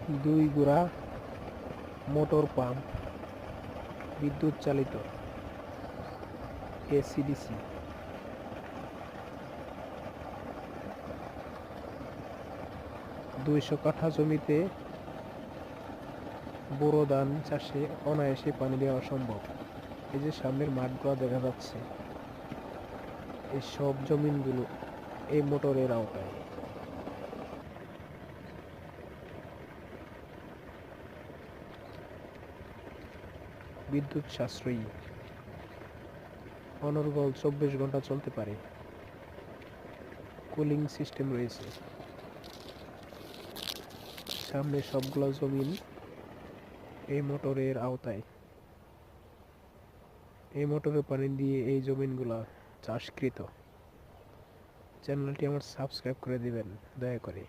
দুই গুড়া motor pump, বিদ্যুৎ চালিত, এসিডিসি। 200 কাঠা জমিতে বোরো ধান চাষে অনায়াসে পানি দেওয়া সম্ভব। এই যে সামনের মাঠগুলো দেখা যাচ্ছে, এই সব জমিনগুলো এই মোটরের আওতায়। বিদ্যুৎ সাশ্রয়ী, অনর্গল 24 ঘন্টা চলতে পারে। কুলিং সিস্টেম রয়েছে। সামনে সবগুলো জমিন এই মোটরের আওতায়। এই মোটরের পানি দিয়ে এই জমিনগুলা চাষকৃত। চ্যানেলটি আমার সাবস্ক্রাইব করে দিবেন দয়া করে।